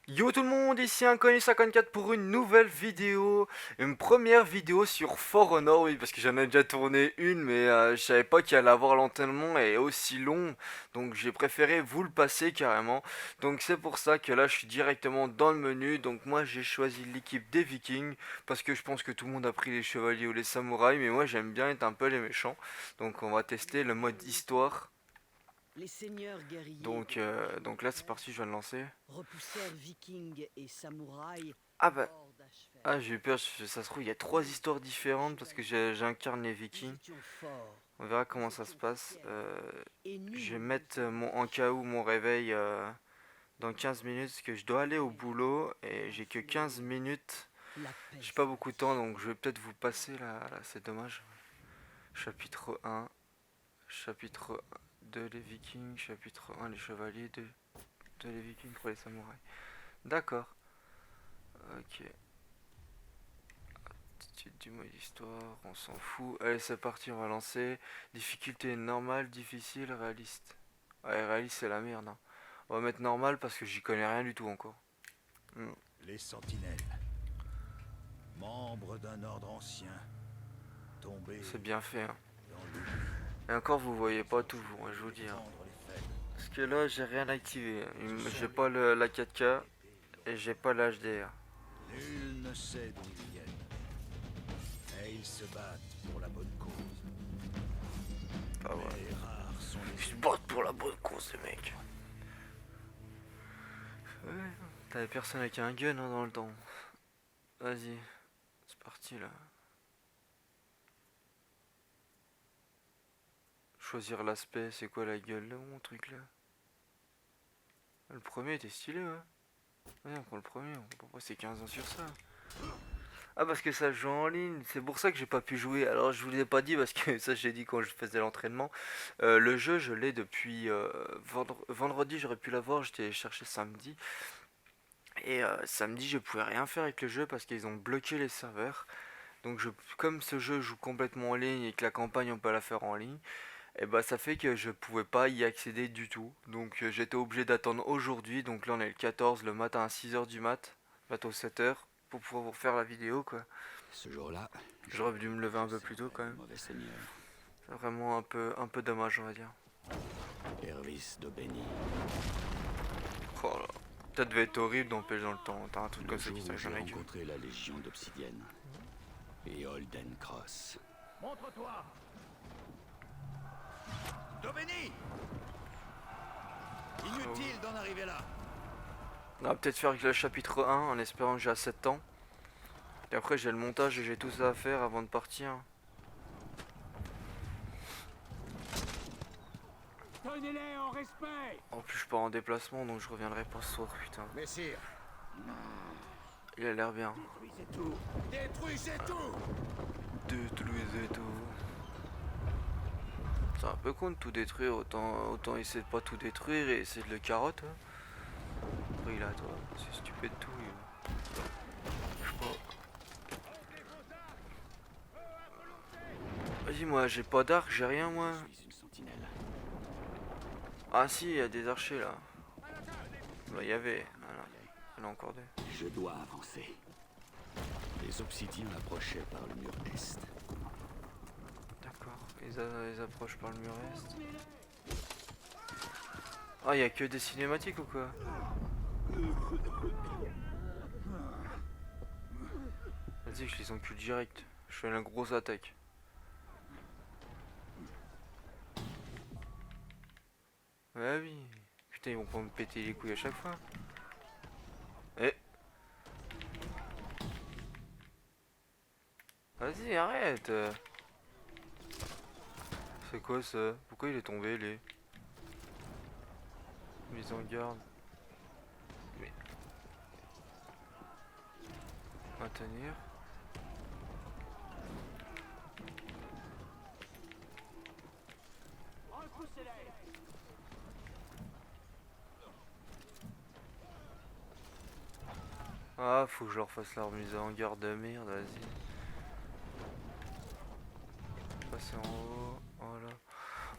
Yo tout le monde, ici Inconnu54 pour une nouvelle vidéo, une première vidéo sur For Honor, oui parce que j'en ai déjà tourné une mais je savais pas qu'il allait avoir l'entraînement et aussi long, donc j'ai préféré vous le passer carrément, donc c'est pour ça que là je suis directement dans le menu, donc moi j'ai choisi l'équipe des Vikings, parce que je pense que tout le monde a pris les chevaliers ou les samouraïs, mais moi j'aime bien être un peu les méchants, donc on va tester le mode histoire, Les seigneurs guerriers et donc là c'est parti, je viens de lancer. repoussèrent vikings et samouraïs Ah au bah bord d'Ashfeld. Ah, j'ai eu peur, ça se trouve, il y a trois histoires différentes parce que j'incarne les Nous Vikings. étions forts, On verra nous comment ça se étions passe. fiers, et Je nul vais ne mettre pouvait nous en cas où empêcher. mon réveil dans 15 minutes parce que je dois aller au boulot et j'ai que 15 minutes. La paix J'ai pas beaucoup de temps s'abattit. donc je vais peut-être vous passer là, c'est dommage. Chapitre 1, chapitre 2 les Vikings, chapitre 1 les chevaliers, 2 les Vikings pour les samouraïs. D'accord, ok. Attitude du mode histoire, on s'en fout. Allez, c'est parti, on va lancer. Difficulté normale, difficile, réaliste. Ouais, réaliste, c'est la merde, hein. On va mettre normal parce que j'y connais rien du tout encore. Hmm. Les sentinelles, membres d'un ordre ancien, C'est tombés bien fait, hein. dans l'oubli. Et encore, vous voyez Ils pas ont tout, juré je vous de dis, hein. défendre les faibles. Parce que là, j'ai rien activé. Ce J'ai sont pas les la 4K épées et d'Odin. j'ai pas l'HDR. Nul ne sait d'où ils viennent, mais ils se battent pour la bonne cause. Ah ouais. Mais rares sont Ils les se ennemis. battent pour la bonne cause, les mecs. Ouais. T'avais personne avec un gun hein, dans le temps. Vas-y, c'est parti là. Choisir l'aspect, c'est quoi la gueule là, mon truc là? Le premier était stylé, ouais. Ouais, on prend le premier, on peut pas passer 15 ans sur ça. Ah, parce que ça se joue en ligne, c'est pour ça que j'ai pas pu jouer. Alors, je vous l'ai pas dit parce que ça, j'ai dit quand je faisais l'entraînement. Le jeu, je l'ai depuis vendredi, j'aurais pu l'avoir, j'étais cherché samedi. Et samedi, je pouvais rien faire avec le jeu parce qu'ils ont bloqué les serveurs. Donc, comme ce jeu joue complètement en ligne et que la campagne, on peut la faire en ligne, et bah ça fait que je pouvais pas y accéder du tout. Donc j'étais obligé d'attendre aujourd'hui. Donc là on est le 14 le matin à 6 heures du mat, bientôt 7 heures pour pouvoir vous faire la vidéo quoi. Ce jour-là, J'aurais dû me lever un je peu plus tôt servirai quand le même. mauvais seigneur, C'est vraiment un peu dommage on va dire. Hervis d'Aubeny. Oh là. Ça devait être horrible d'empêcher dans le temps. T'as un truc Le comme ça jour qui où t'arrive j'ai dans la gueule. rencontré la Légion d'Obsidienne et Holden Cross. Montre-toi, Domeni. Inutile d'en arriver là. On va peut-être faire le chapitre 1 en espérant que j'ai assez de temps. Et après j'ai le montage et j'ai tout ça à faire avant de partir. Tenez-les en respect. En plus je pars en déplacement donc je reviendrai pas ce soir putain. Messire, Il a l'air bien. détruisez tout. Détruisez tout. Détruisez tout. C'est un peu con de tout détruire, autant essayer de pas tout détruire et essayer de le carotte. Hein. Après il a toi, c'est stupide tout. Je sais pas. Vas-y moi j'ai pas d'arc, j'ai rien moi. Je suis une sentinelle. Ah si, il y a des archers là. Bah il y avait. Voilà. Il y en a encore deux. Je dois avancer. Les Obsidiens approchaient par le mur est. D'accord. Ils approchent par le mur est. Ah il y a que des cinématiques ou quoi? Vas-y je les encule direct. Je fais une grosse attaque. Ouais oui. Putain ils vont pas me péter les couilles à chaque fois. Eh. Vas-y arrête. C'est quoi ça? Pourquoi il est tombé les mise en garde? Mais maintenir. Ah faut que je leur fasse leur mise en garde de merde, vas-y. Passer en haut, voilà.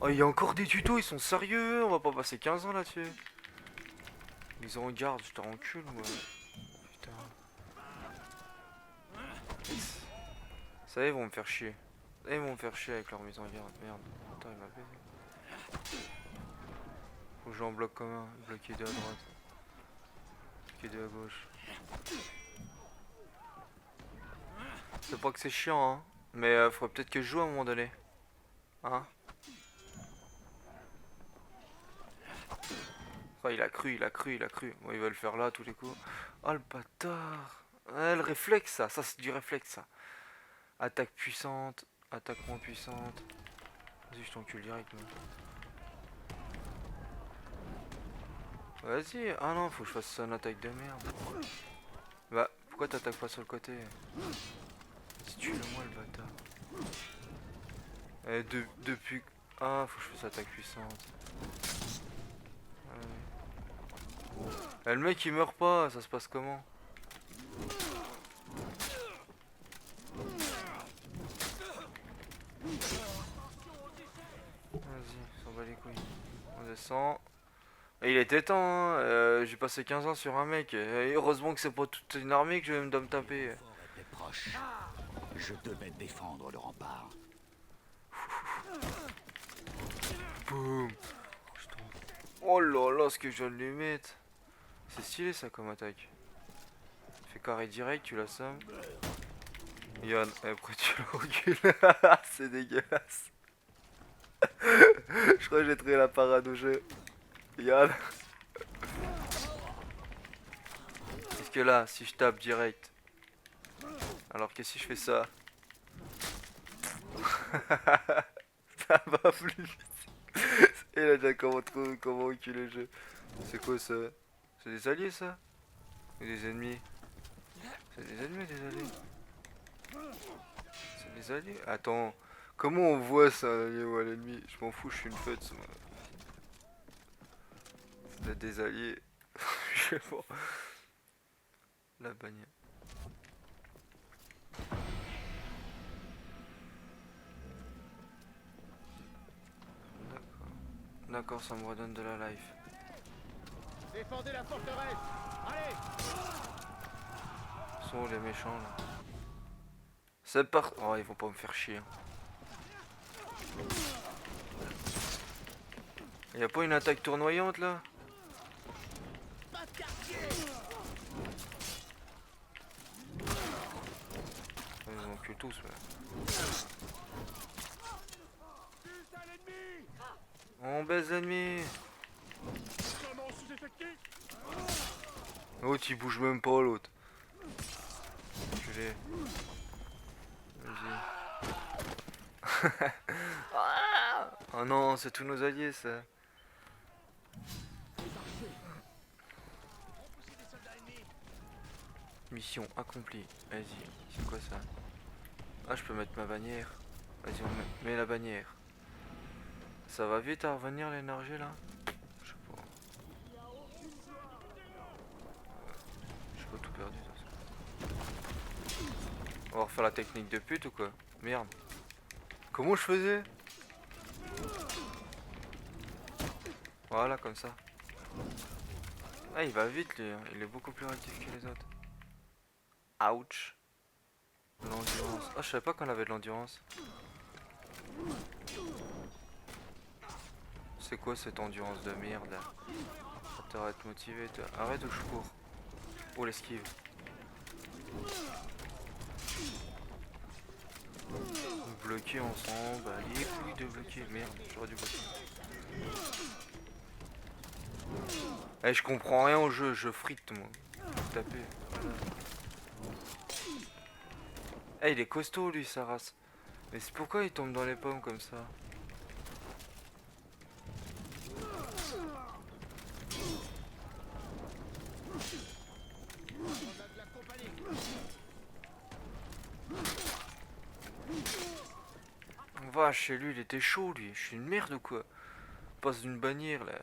Oh il y a encore des tutos, ils sont sérieux, on va pas passer 15 ans là-dessus. Mise en garde, je te rencule moi. Putain. Ça y est, ils vont me faire chier. Ça y est, ils vont me faire chier avec leur mise en garde. Merde. Attends, il m'a baisé. Faut que j'en bloque comme un. Bloquer deux à droite. Bloquer deux à gauche. C'est pas que c'est chiant, hein. Mais faudrait peut-être que je joue à un moment donné. Hein? Oh, il a cru, il a cru, il a cru. Bon, il va le faire là, tous les coups. Oh, le bâtard. Ouais, le réflexe, ça. Ça, c'est du réflexe, ça. Attaque puissante. Attaque moins puissante. Vas-y, je t'encule direct, moi. Vas-y. Ah non, faut que je fasse une attaque de merde. Bah, pourquoi t'attaques pas sur le côté? Si tue-le moi, le bâtard. Depuis... Ah, faut que je fasse attaque puissante. Le mec il meurt pas, ça se passe comment? Vas-y, s'en bat les couilles. On descend. Et il était temps, hein. J'ai passé 15 ans sur un mec. Et heureusement que c'est pas toute une armée que je vais me taper. Le fort était proche. Je devais défendre le rempart. Boum. Oh là là, ce que je viens de lui mettre. C'est stylé ça comme attaque. Fais carré direct, tu l'assommes. Yann, après tu le recules. C'est dégueulasse. Je crois que j'ai trouvé la parade au jeu. Yann. Est-ce que là, si je tape direct, alors que si je fais ça, ça va plus vite. Il a déjà comment reculer le jeu. C'est quoi ça? C'est des alliés ça? Ou des ennemis? C'est des ennemis ou des alliés? C'est des alliés? Attends, comment on voit ça, un allié ou un ennemi? Je m'en fous, je suis une fête, moi. C'est des alliés. Je sais pas. La bannière. D'accord, ça me redonne de la life. Défendez la forteresse. Allez. Ils sont où les méchants là? C'est par... Oh, ils vont pas me faire chier. Y'a pas une attaque tournoyante là? Ils ont que tous là. On baise l'ennemi. L'autre il bouge même pas l'autre. Enculé. Vas-y. Oh non, c'est tous nos alliés ça. Mission accomplie. Vas-y, c'est quoi ça? Ah, je peux mettre ma bannière. Vas-y, on met la bannière. Ça va vite à revenir l'énergie là? Je sais pas. J'ai pas tout perdu de toute façon. On va refaire la technique de pute ou quoi? Merde. Comment je faisais? Voilà, comme ça. Ah, il va vite lui, hein. Il est beaucoup plus réactif que les autres. Ouch. De l'endurance. Ah, je savais pas qu'on avait de l'endurance. C'est quoi cette endurance de merde là? T'arrêtes motivé, arrête ou je cours. Oh, l'esquive. Bloquer ensemble, bah, les couilles de bloquer, merde, j'aurais dû bloquer. Eh, je comprends rien au jeu, je frite moi. Taper. Voilà. Eh, il est costaud lui, sa race. Mais c'est pourquoi il tombe dans les pommes comme ça? On va chez lui, il était chaud lui. Je suis une merde ou quoi? On passe d'une bannière là.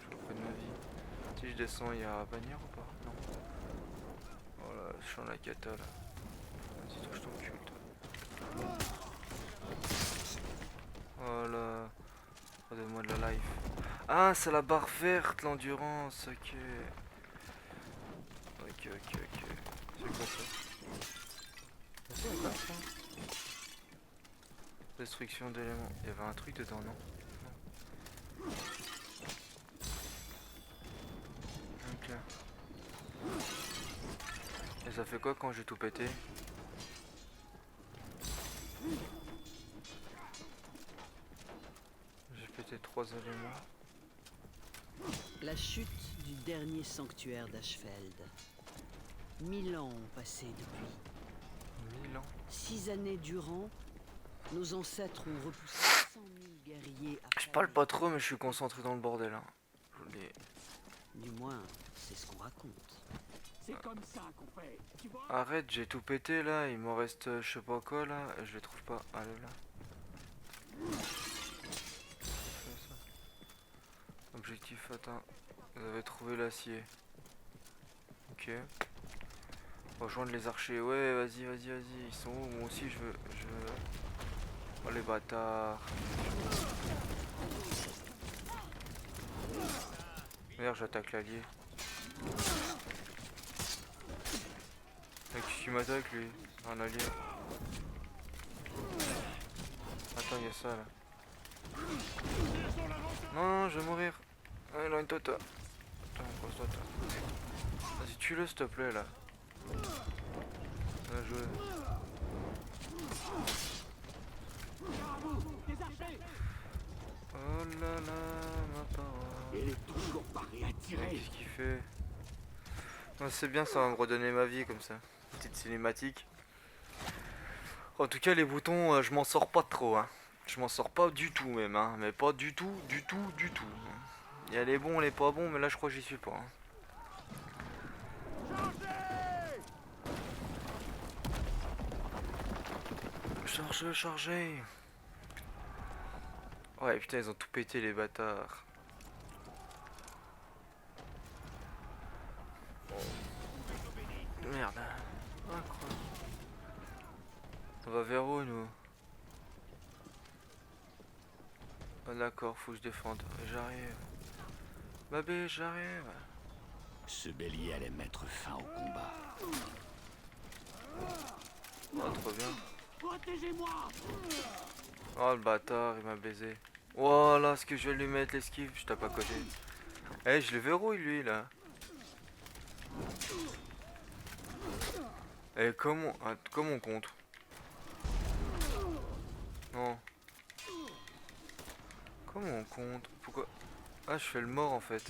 Je reprends de ma vie. Si je descends, il y a bannière ou pas? Non. Voilà, je suis en la cata là. Vas-y, toi, je t'encule toi. Voilà. Redonne-moi de la life. Ah, c'est la barre verte, l'endurance, ok. ok. C'est quoi ça? C'est quoi ça? Destruction d'éléments. Il y avait un truc dedans, non? Ok. Et ça fait quoi quand j'ai tout pété? J'ai pété 3 éléments. La chute du dernier sanctuaire d'Ashfeld. 1000 ans ont passé depuis. 1000 ans. 6 années durant, nos ancêtres ont repoussé 100 000 guerriers à Je parle pas trop mais je suis concentré dans le bordel hein. Je vous le dis. Du moins, c'est ce qu'on raconte. C'est comme ça qu'on fait, tu vois. Arrête, j'ai tout pété là, il m'en reste je sais pas quoi là, et je les trouve pas. Allez là. C'est ça. Objectif atteint. Vous avez trouvé l'acier. Ok. Rejoindre les archers. Ouais, vas-y. Ils sont où? Moi aussi je veux. Oh les bâtards. Merde, j'attaque l'allié. Mec, qui m'attaque lui? Un allié. Attends, il y a ça là. Non, je vais mourir. Ah, il a une tota. Attends, pose-toi, toi. Vas-y, tue-le s'il te plaît là. Bien joué. Oh là là, ma parole. Il est toujours paré à tirer. Qu'est-ce qu'il fait? Non, c'est bien, ça va me redonner ma vie comme ça. Petite cinématique. En tout cas, les boutons, je m'en sors pas trop. Hein. Je m'en sors pas du tout même. Hein. Mais pas du tout. Il y a les bons, les pas bons, mais là je crois que j'y suis pas. Hein. Chargez. Ouais, putain, ils ont tout pété les bâtards. Merde. Incroyable. On va vers où nous? Ah, d'accord, faut que je défende. J'arrive. Babé, j'arrive. Ce bélier allait mettre fin au combat. Oh, trop bien. Protégez-moi. Oh, le bâtard, il m'a baisé. Oh là, ce que je vais lui mettre l'esquive, je tape à côté. Eh, je le verrouille lui là. Eh, comment on compte? Non. Comment on compte? Pourquoi? Ah, je fais le mort en fait.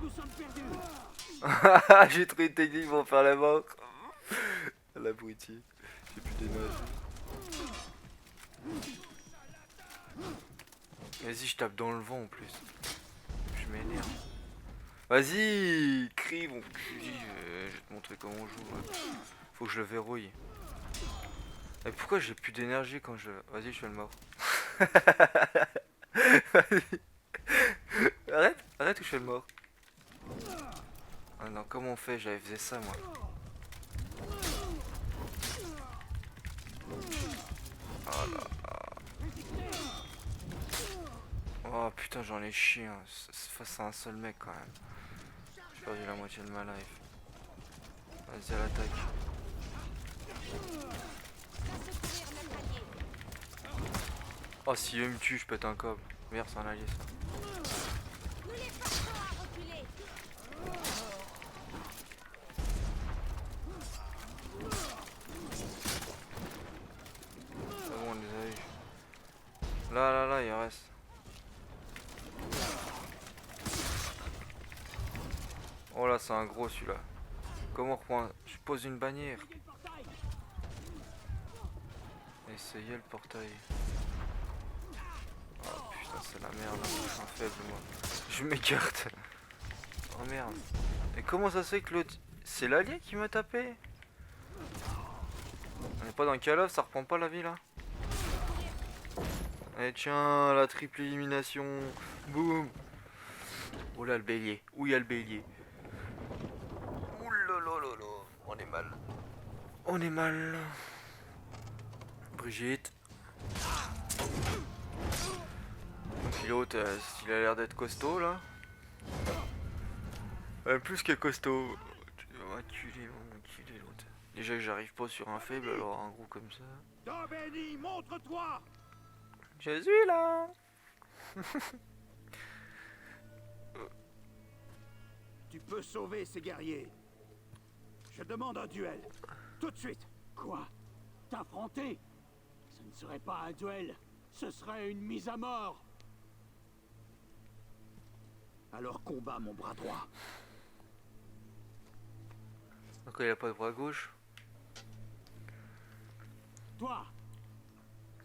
Nous sommes perdus. J'ai trouvé une technique pour faire la mort. L'abruti. J'ai plus d'énergie. Vas-y, je tape dans le vent en plus. Je m'énerve. Vas-y, crie mon cul. Je vais te montrer comment on joue. Ouais. Faut que je le verrouille. Et pourquoi j'ai plus d'énergie quand je... Vas-y, je fais le mort. Arrête ou je fais le mort. Ah non, comment on fait? J'avais fait ça moi. Oh là là. Oh putain, j'en ai chié. Hein. Face à un seul mec quand même. J'ai perdu la moitié de ma life. Vas-y, à l'attaque. Oh, si eux me tuent, je pète un câble. Merde, c'est un allié ça. C'est bon, on les a eu. Là, il en reste. Oh là, c'est un gros celui-là. Comment on reprend? Je pose une bannière. Essayez le portail. Oh putain, c'est la merde. Je suis un faible, moi. Je m'écarte. Oh merde. Et comment ça se fait que l'autre... C'est l'allié qui m'a tapé? On est pas dans Call of, ça reprend pas la vie là? Eh tiens, la triple élimination. Boum. Oh là le bélier. Où il y a le bélier? Ouh là là là là. On est mal. On est mal. Brigitte. Donc l'autre, il a l'air d'être costaud là. Plus que costaud. Enculé, mon enculé l'autre. Déjà que j'arrive pas sur un faible, alors un gros comme ça. Dobeni, montre-toi! Je suis là. Tu peux sauver ces guerriers. Je demande un duel. Tout de suite. Quoi? T'affronter? Ce ne serait pas un duel. Ce serait une mise à mort. Alors combat mon bras droit. Donc il a pas de bras gauche. Toi,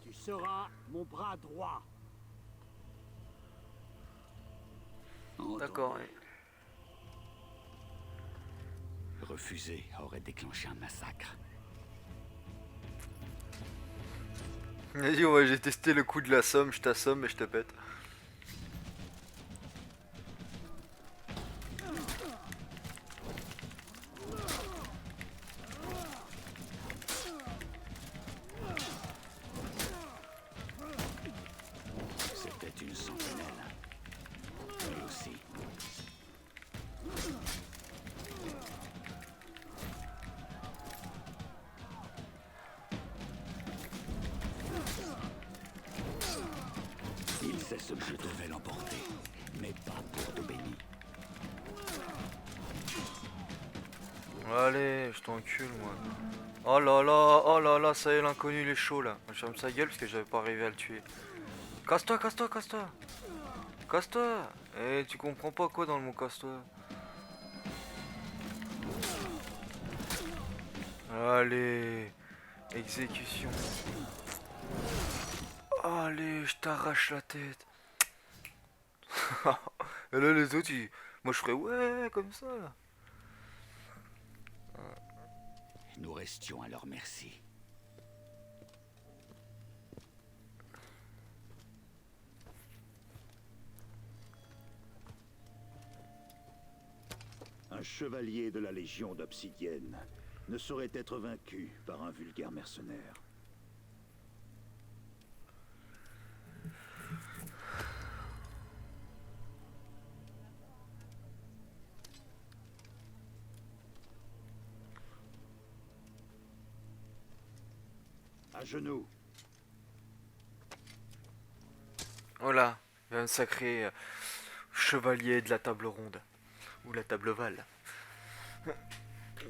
tu seras mon bras droit. D'accord. Refuser aurait déclenché un massacre. Vas-y, ouais, j'ai testé le coup de la somme, je t'assomme et je te pète. C'était une sentinelle. Lui aussi. Il sait ce que je devais l'emporter, mais pas pour Dobeni. Allez, je t'encule moi. Oh là là, ça y est, l'inconnu il est chaud là. Je ferme sa gueule parce que j'avais pas arrivé à le tuer. Casse-toi, casse-toi, casse-toi. Casse-toi. Eh, tu comprends pas quoi dans le mot casse-toi? Allez, exécution. Allez, je t'arrache la tête. Et là les autres, moi je ferais ouais comme ça. Nous restions à leur merci. Un chevalier de la Légion d'Obsidienne ne saurait être vaincu par un vulgaire mercenaire. À genoux. Voilà, un sacré chevalier de la table ronde. Ou la table Val.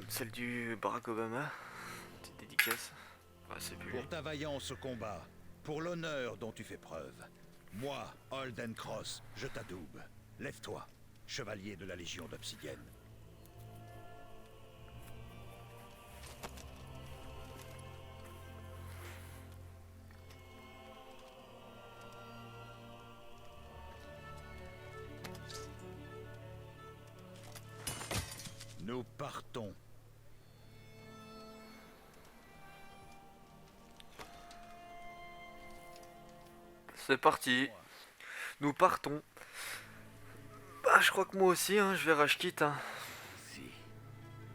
Celle du Barack Obama. Petite dédicace. Ouais, c'est plus lui. Pour ta vaillance au combat, pour l'honneur dont tu fais preuve, moi, Holden Cross, je t'adoube. Lève-toi, chevalier de la Légion d'Obsidienne. Nous partons. C'est parti. Nous partons. Bah, je crois que moi aussi, hein, je vais rage quitte. Hein. Si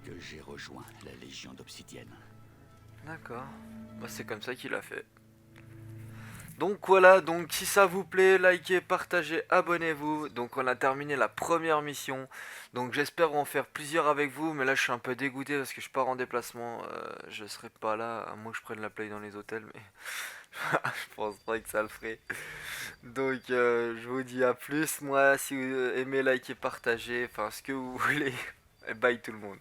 que j'ai rejoint la Légion d'Obsidienne. D'accord. Bah, c'est comme ça qu'il a fait. Donc voilà, donc si ça vous plaît, likez, partagez, abonnez-vous. Donc on a terminé la première mission. Donc j'espère en faire plusieurs avec vous. Mais là je suis un peu dégoûté parce que je pars en déplacement. Je serai pas là, à moins que je prenne la play dans les hôtels. Mais je pense pas que ça le ferait. Donc je vous dis à plus. Moi, si vous aimez, likez, partagez. Enfin ce que vous voulez. Et bye tout le monde.